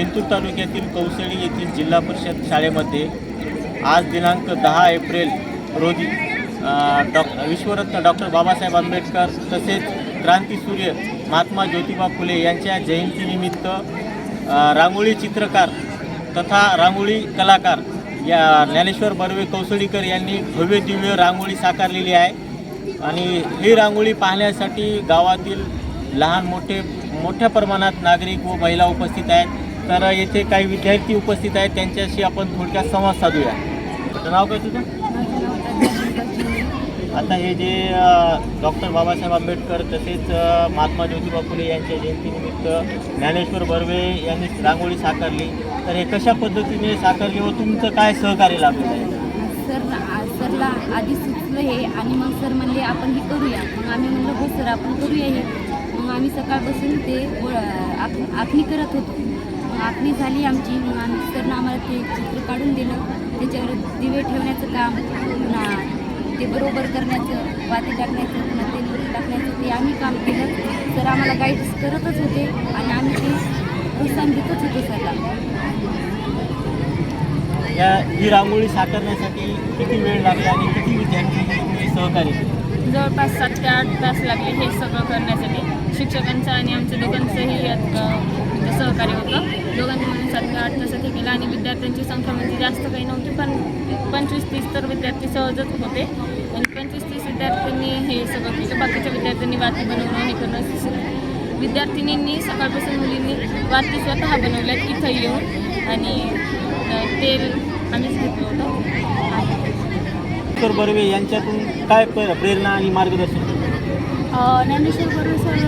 जिंतूर तालुक्यातील कौसळी येथील जिल्हा परिषद शाळेमध्ये आज दिनांक 10 एप्रिल रोजी विश्वरत्न डॉक्टर बाबासाहेब आंबेडकर तसेच क्रांतीसूर्य महात्मा ज्योतिबा फुले यांच्या जयंतीनिमित्त रांगोळी चित्रकार तथा रांगोळी कलाकार या ज्ञानेश्वर बर्वे कौसळीकर यांनी भव्य दिव्य रांगोळी साकारलेली आहे आणि ही रांगोळी पाहण्यासाठी गावातील लहान मोठ्या प्रमाणात नागरिक व महिला उपस्थित आहेत। तर येथे काही विद्यार्थी उपस्थित आहेत, त्यांच्याशी आपण थोडक्यात संवाद साधूया। नाव काय तुझं? आता हे जे डॉक्टर बाबासाहेब आंबेडकर तसेच महात्मा ज्योतिबा फुले यांच्या जयंतीनिमित्त ज्ञानेश्वर बर्वे यांनी रांगोळी साकारली, तर हे कशा पद्धतीने साकारली व तुमचं काय सहकार्य लाभलेलं आहे? सरला आधी सुचलं हे आणि मग सर म्हणले आपण हे करूया। मग आम्ही म्हणलं हो सर आपण करूया हे। मग आम्ही सकाळपासून ते आखणी करत होतो। मग आखणी झाली आमची। मग आम्ही सरनं आम्हाला ते चित्र काढून दिलं, त्याच्यावर दिवे ठेवण्याचं काम, पुन्हा ते बरोबर करण्याचं, वाती टाकण्याचं, पुन्हा तेल टाकण्याचं ते आम्ही काम केलं। सर आम्हाला गाईड्स करतच होते आणि आम्ही ते प्रोत्साहन देतच होतो सरला। ही रांगोळी साकारण्यासाठी किती वेळ लागला आणि किती विद्यार्थी सहकार्य केले? जवळपास 7 ते 8 तास लागले हे सगळं करण्यासाठी। शिक्षकांचं आणि आमच्या दोघांचंही यात सहकार्य होतं। दोघांनी म्हणून 7 ते 8 तासात हे केलं आणि विद्यार्थ्यांची संख्या म्हणजे जास्त काही नव्हती, पण 25-30 तर विद्यार्थी सहजच होते आणि 25-30 विद्यार्थ्यांनी हे सगळं केलं। बाकीच्या विद्यार्थ्यांनी वाती बनवणं हे करणं, विद्यार्थिनींनी सकाळपासून मुलींनी वाती स्वतः बनवल्यात इथं येऊन आणि तेल आम्हीच घेतलं होतं। ज्ञानेश्वर बर्वे यांच्यातून काय प्रेरणा आणि मार्गदर्शन? ज्ञानेश्वर बर्वे सर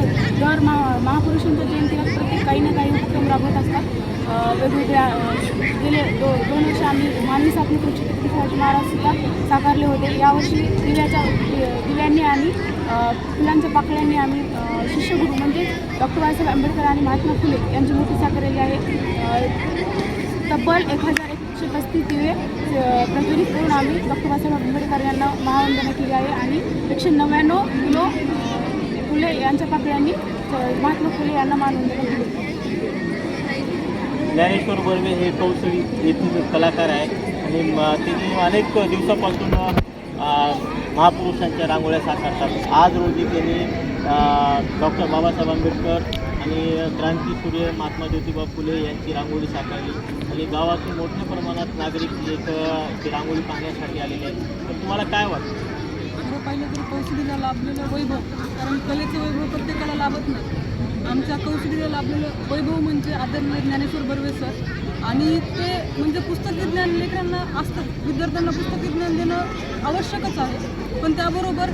दर महापुरुषांच्या जयंतीला प्रत्येक काही ना काही उपक्रम राबवत असतात। वेगवेगळ्या गेले 2 वर्ष आम्ही मानवी साखळी छत्रपती शिवाजी महाराज सुद्धा साकारले होते। यावर्षी दिव्यांनी आणि फुलांच्या पाकळ्यांनी आम्ही शिष्यगुरू म्हणजे डॉक्टर बाबासाहेब आंबेडकर आणि महात्मा फुले यांची मूर्ती साकारलेली आहे। तब्बल 1135 दिवे प्रज्वलित करून आम्ही डॉक्टर बाबासाहेब आंबेडकर यांना महावंदना केली आहे आणि 199 किलो फुले यांच्या पाकळ्यांनी महात्मा फुले यांना मानवंदना केली। ज्ञानेश्वर बर्वे हे कौसळी येथील कलाकार आहे आणि त्यांनी अनेक दिवसापासून महापुरुषांच्या रांगोळ्या साकारतात। आज रोजी त्यांनी डॉक्टर बाबासाहेब आंबेडकर आणि क्रांतीसूर्य महात्मा ज्योतिबा फुले यांची रांगोळी साकारली आणि गावातून मोठ्या प्रमाणात नागरिक ती रांगोळी पाहण्यासाठी आलेले आहेत। तर तुम्हाला काय वाटतं? पाहिलं तर कौसळीला लाभलेलं वैभव, कारण कलेचं वैभव प्रत्येकाला लाभत नाही। आमच्या कौसळीला लाभलेलं वैभव म्हणजे आदरणीय ज्ञानेश्वर बर्वे सर आणि ते म्हणजे पुस्तकी ज्ञान लेकरांना असतं, विद्यार्थ्यांना पुस्तकी ज्ञान देणं आवश्यकच आहे, पण त्याबरोबर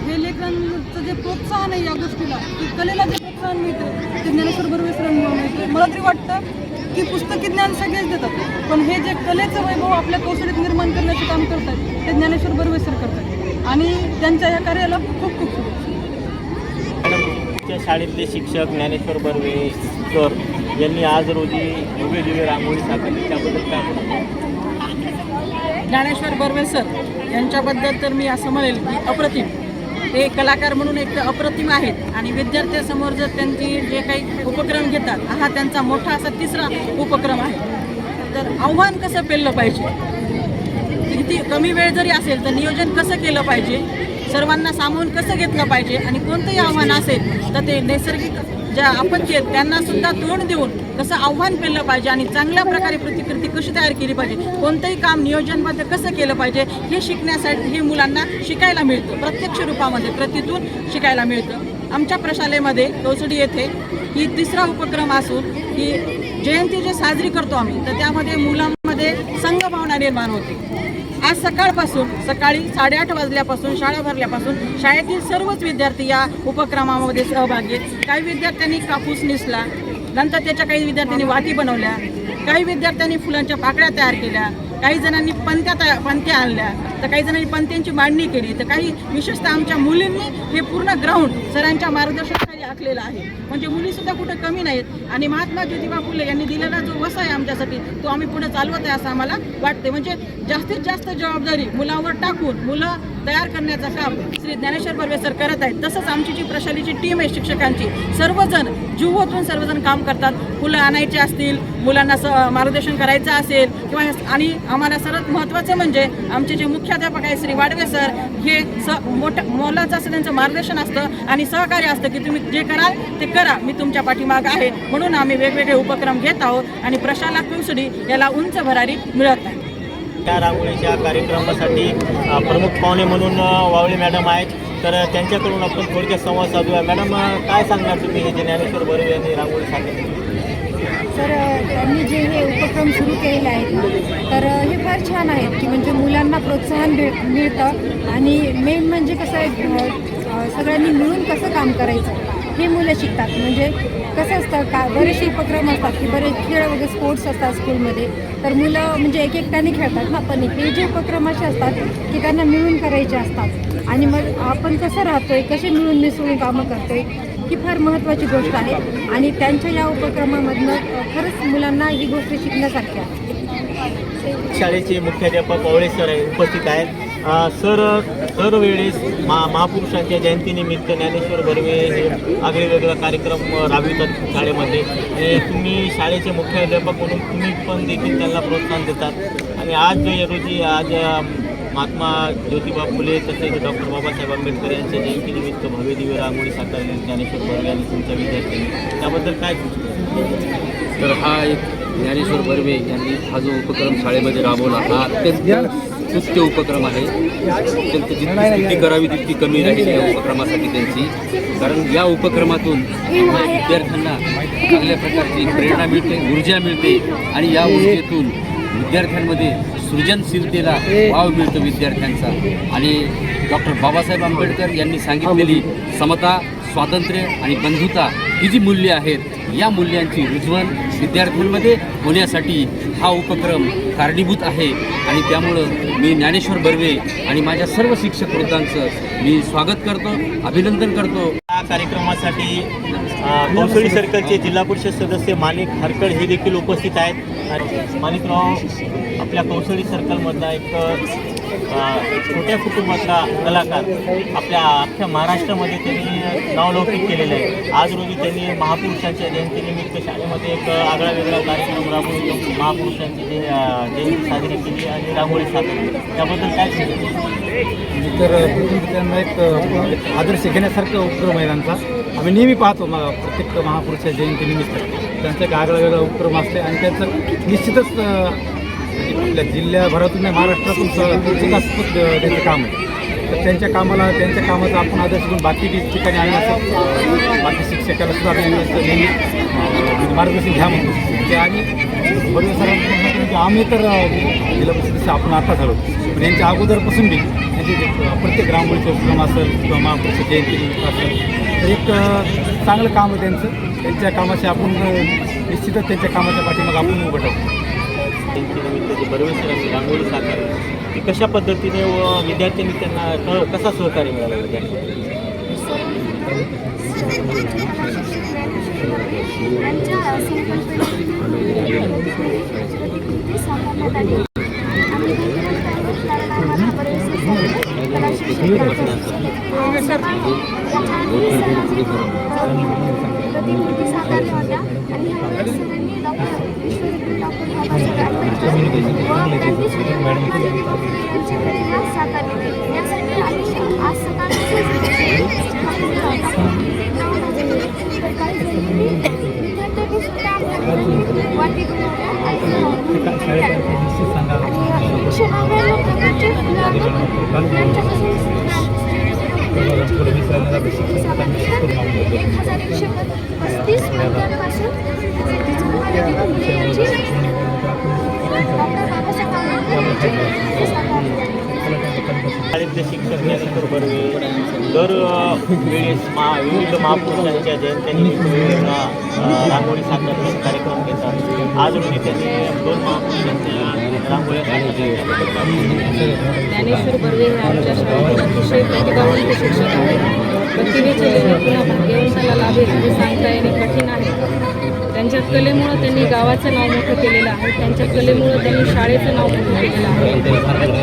हे लेकरांचं जे प्रोत्साहन आहे या गोष्टीला, की कलेला जे प्रोत्साहन मिळते ते ज्ञानेश्वर बर्वे सरांमुळे मिळते। मला तरी वाटतं की पुस्तकी ज्ञान सगळेच देतात, पण हे जे कलेचं वैभव आपल्या कौशल्यात निर्माण करण्याचं काम करतात ते ज्ञानेश्वर बर्वे सर करतात आणि त्यांच्या या कार्याला खूप खूप शुभेच्छा। शाळेतले शिक्षक ज्ञानेश्वर बर्वे सर यांनी आज रोजी भव्य दिव्य रांगोळी साकारली, त्याबद्दल काय? ज्ञानेश्वर बर्वे सर यांच्याबद्दल तर मी असं म्हणेल की अप्रतिम, ते कलाकार म्हणून एक तर अप्रतिम आहेत आणि विद्यार्थ्यांसमोर जर त्यांची जे काही उपक्रम घेतात, हा त्यांचा मोठा असा 3रा उपक्रम आहे। तर आव्हान कसं पेललं पाहिजे, किती कमी वेळ जरी असेल तर नियोजन कसं केलं पाहिजे, सर्वांना सामावून कसं घेतलं पाहिजे आणि कोणतंही आव्हान असेल तर ते नैसर्गिक ज्या आपत्ती आहेत त्यांना सुद्धा तोंड देऊन कसं आव्हान पेललं पाहिजे आणि चांगल्या प्रकारे प्रतिकृती कशी तयार केली पाहिजे, कोणतंही काम नियोजनबद्ध कसं केलं पाहिजे हे शिकण्यासाठी हे मुलांना शिकायला मिळतं, प्रत्यक्ष रूपामध्ये कृतीतून शिकायला मिळतं। आमच्या प्रशालेमध्ये कौसळी येथे ही 3रा उपक्रम असून ही जयंती जे साजरी करतो आम्ही, तर त्यामध्ये मुलांमध्ये संघभावना निर्माण होते। आज सकाळी 8:30 वाजल्यापासून शाळा भरल्यापासून शाळेतील सर्वच विद्यार्थी या उपक्रमामध्ये सहभागी आहेत। काही विद्यार्थ्यांनी कापूस निसला, नंतर त्याच्या काही विद्यार्थ्यांनी वाती बनवल्या, काही विद्यार्थ्यांनी फुलांच्या पाकळ्या तयार केल्या, काही जणांनी पणत्या आणल्या, तर काही जणांनी पणत्यांची मांडणी केली, तर काही विशेषतः आमच्या मुलींनी हे पूर्ण ग्राउंड सरांच्या मार्गदर्शनाखाली आखलेला आहे. म्हणजे मुलीसुद्धा कुठं कमी नाहीत आणि महात्मा ज्योतिबा फुले यांनी दिलेला जो वसा आहे आमच्यासाठी तो आम्ही पुढे चालवत आहे असं आम्हाला वाटते. म्हणजे जास्तीत जास्त जबाबदारी मुलांवर टाकून मुलं तयार करण्याचं काम श्री ज्ञानेश्वर बर्वे सर करत आहेत. तसंच आमची जी प्रशालेची टीम आहे शिक्षकांची, सर्वजण जीव ओतून सर्वजण काम करतात. फुलं आणायचे असतील, मुलांना मार्गदर्शन करायचं असेल किंवा आणि आम्हाला सर्वात महत्त्वाचं म्हणजे आमचे जे मुख्याध्यापक आहे श्री वाडवे सर, हे मोलाचं असं त्यांचं मार्गदर्शन असतं आणि सहकार्य असतं की तुम्ही जे कराल ते करा, मी तुमच्या पाठीमागं आहे. म्हणून आम्ही वेगवेगळे उपक्रम घेत आहोत आणि प्रशाला कौसडी याला उंच भरारी मिळत नाही. त्या रांगोळीच्या कार्यक्रमासाठी प्रमुख पाहुणे म्हणून वावळे मॅडम आहेत, तर त्यांच्याकडून आपण थोडक्यात संवाद साधूया. मॅडम, काय सांगणार तुम्ही हे जे ज्ञानेश्वर बर्वे यांनी रांगोळी सादर तर त्यांनी जे हे उपक्रम सुरू केलेले आहेत ना, तर हे फार छान आहेत की म्हणजे मुलांना प्रोत्साहन मिळतं आणि मेन म्हणजे कसं आहे, सगळ्यांनी मिळून कसं काम करायचं हे मुलं शिकतात. म्हणजे कसं असतं का, बरेचसे उपक्रम असतात की बरेच खेळ वगैरे स्पोर्ट्स असतात स्कूलमध्ये, तर मुलं म्हणजे एकट्याने खेळतात ना, पण हे जे उपक्रम असे असतात की त्यांना मिळून करायचे असतात आणि मग आपण कसं राहतोय, कसे मिळून मिसळून कामं करतोय, ही फार महत्त्वाची गोष्ट आहे आणि त्यांच्या या उपक्रमामधनं खरंच मुलांना ही गोष्ट शिकण्यासारखी आहे. शाळेचे मुख्याध्यापक वावळे सर उपस्थित आहेत. सर, दरवेळेस महापुरुषांच्या जयंतीनिमित्त ज्ञानेश्वर बर्वे हे आगळेवेगळा कार्यक्रम राबवितात शाळेमध्ये. तुम्ही शाळेचे मुख्याध्यापक म्हणून तुम्ही पण देखील त्यांना प्रोत्साहन देतात आणि आज रोजी आज महात्मा ज्योतिबा फुले तसेच डॉक्टर बाबासाहेब आंबेडकर यांच्या जयंतीनिमित्त भव्य दिव्य रांगोळी साकारली ज्ञानेश्वर बर्वे आणि तुमच्या विद्यार्थ्यांनी, त्याबद्दल काय? तर हा एक ज्ञानेश्वर बर्वे यांनी हा जो उपक्रम शाळेमध्ये राबवला हा अत्यंत स्तुत्य उपक्रम आहे. अत्यंत जितकी स्तुती करावी तितकी कमी राहील या उपक्रमासाठी त्यांची, कारण या उपक्रमातून विद्यार्थ्यांना चांगल्या प्रकारची प्रेरणा मिळते, ऊर्जा मिळते आणि या ऊर्जेतून विद्यार्थ्यांमध्ये सृजनशीलतेला वाव मिळतो विद्यार्थ्यांचा. आणि डॉक्टर बाबासाहेब आंबेडकर यांनी सांगितलेली समता, स्वातंत्र्य आणि बंधुता ही जी मूल्ये आहेत, या मूल्यांची रुजवण विद्यार्थ्यांमध्ये होण्यासाठी हा उपक्रम कारणीभूत आहे. आणि त्यामुळं मी ज्ञानेश्वर बर्वे आणि माझ्या सर्व शिक्षक वृत्तांचं मी स्वागत करतो, अभिनंदन करतो. या कार्यक्रमासाठी कौसडी सर्कलचे जिल्हा परिषद सदस्य माणिक हरकड हे देखील उपस्थित आहेत. आणि माणिकराव, आपल्या कौसडी सर्कलमधला एक छोट्या कुटुंबातला कलाकार आपल्या अख्ख्या महाराष्ट्रामध्ये त्यांनी नावलौकिक केलेलं आहे. आज रोजी त्यांनी महापुरुषांच्या जयंतीनिमित्त शाळेमध्ये एक आगळा वेगळा कार्यक्रम राबवून महापुरुषांची जयंती साजरी केली आणि रांगोळी सादर, त्याबद्दल काय सांगितलं? तर त्यांना एक आदर्श घेण्यासारखं उपक्रम आहे त्यांचा. आम्ही नेहमी पाहतो प्रत्येक महापुरुषाच्या जयंतीनिमित्त त्यांचा एक आगळा वेगळा उपक्रम असते आणि त्यांचं निश्चितच आपल्या जिल्ह्याभरातून नाही महाराष्ट्रातून विकासात्मक त्यांचं काम आहे. तर त्यांच्या कामाचा आपण आदर्श घेऊन बाकी ठिकाणी आणण्याचं बाकी शिक्षकाला सुद्धा नेहमी मार्गदर्शन घ्या म्हणतो ते. आणि बरेच सरांचे आम्ही तर जिल्हा परिषदेचे आपण आता झालो, पण यांच्या अगोदरपासून बी त्यांचे प्रत्येक रांगोळीचे उपक्रम असेल किंवा महापुरुष जयंती असेल तर एक चांगलं काम आहे त्यांचं. त्यांच्या कामाशी आपण निश्चितच त्यांच्या कामाच्या पाठीमागे आपण उभं टाकू. जयंतीनिमित्त जे बर्वे सरांची रांगोळी साकारली ती कशा पद्धतीने व विद्यार्थ्यांनी त्यांना कसा सहकार्य मिळाला विद्यार्थ्यांना? शाळेतले शिक्षक ज्ञानेश्वर बर्वे दर वेळेस विविध महापुरुषांच्या जयंत्यानिमित्त रांगोळी साकारण्याचे कार्यक्रम घेतात. आज रोजी त्यांनी 2 महापुरुषांच्या रांगोळ्या ज्ञानेश्वर बर्वे हे आमच्या शाळेत अतिशय प्रतिभावंत शिक्षक आहेत. प्रतिभेचे गुणाभाग्य त्याला लाभेल कलेमुळं त्यांनी गावाचं नाव मोठं केलेलं आहे, त्यांच्या कलेमुळं त्यांनी शाळेचं नाव मोठं केलेलं आहे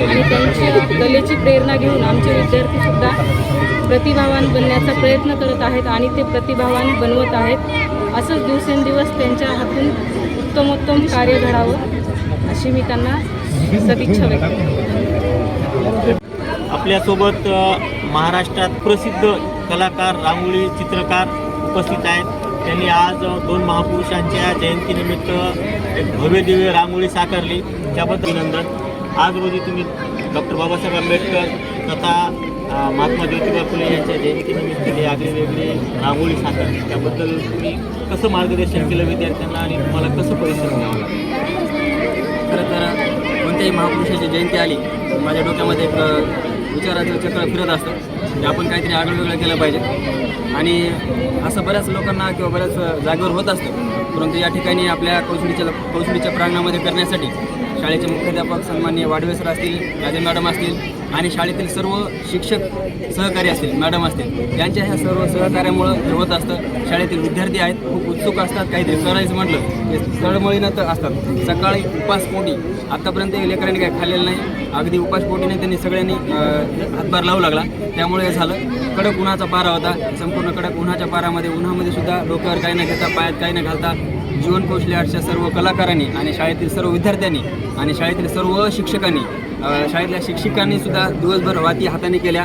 आणि त्यांच्या कलेची प्रेरणा घेऊन आमचे विद्यार्थीसुद्धा प्रतिभावान बनण्याचा प्रयत्न करत आहेत आणि ते प्रतिभावान बनवत आहेत. असंच दिवसेंदिवस त्यांच्या हातून उत्तमोत्तम कार्य घडावं अशी मी त्यांना सदिच्छा व्यक्त करते. आपल्यासोबत महाराष्ट्रात प्रसिद्ध कलाकार, रांगोळी चित्रकार उपस्थित आहेत. त्यांनी आज 2 महापुरुषांच्या जयंतीनिमित्त एक भव्य दिव्य रांगोळी साकारली, त्याबद्दल अभिनंदन. आज रोजी तुम्ही डॉक्टर बाबासाहेब आंबेडकर तथा महात्मा ज्योतिबा फुले यांच्या जयंतीनिमित्त ही आगळीवेगळी रांगोळी साकारली, त्याबद्दल तुम्ही कसं मार्गदर्शन केलं विद्यार्थ्यांना आणि तुम्हाला कसं परिश्रम घ्यावं लागलं? खरं तर कोणत्याही महापुरुषाची जयंती आली माझ्या डोक्यामध्ये एक विचाराचं चक्र फिरत असतं की आपण काहीतरी आगळं केलं पाहिजे आणि असं बऱ्याच लोकांना किंवा बऱ्याच जागेवर होत असतं. परंतु या ठिकाणी आपल्या कौशलीच्या प्रांगणामध्ये करण्यासाठी शाळेचे मुख्याध्यापक सन्माननीय वाडवे सर असतील, राजन मॅडम असतील आणि शाळेतील सर्व शिक्षक सहकारी असतील, मॅडम असतील, यांच्या ह्या सर्व सहकार्यामुळं हे होत असतं. शाळेतील विद्यार्थी आहेत, खूप उत्सुक असतात, काहीतरी करायचं म्हटलं ते तळमळीनं तर असतात. सकाळी उपासपोटी आत्तापर्यंत लेकरांनी काही खाल्लेलं नाही, अगदी उपासपोटीने त्यांनी सगळ्यांनी हातभार लावू लागला. त्यामुळे हे झालं. कडक उन्हाचा पारा होता, संपूर्ण कडक उन्हाच्या पारामध्ये उन्हामध्ये सुद्धा डोक्यावर काही न घेता, पायात काही न घालता जीवन कौशल्य आर्टच्या सर्व कलाकारांनी आणि शाळेतील सर्व विद्यार्थ्यांनी आणि शाळेतील सर्व शिक्षकांनी, शाळेतल्या शिक्षिकांनी सुद्धा दिवसभर वाती हाताने केल्या.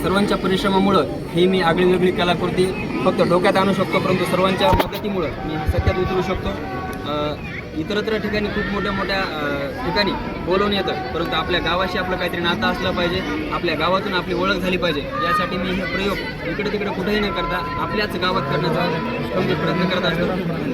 सर्वांच्या परिश्रमामुळं ही मी आगळीवेगळी कलाकृती फक्त डोक्यात आणू शकतो, परंतु सर्वांच्या मदतीमुळं मी सत्यात उतरू शकतो. इतरत्र ठिकाणी खूप मोठ्या ठिकाणी बोलवून येतं, परंतु आपल्या गावाशी आपलं काहीतरी नातं असलं पाहिजे, आपल्या गावातून आपली ओळख झाली पाहिजे. यासाठी मी हे प्रयोग इकडे तिकडे कुठेही न करता आपल्याच गावात करण्याचा प्रयत्न करत असतो.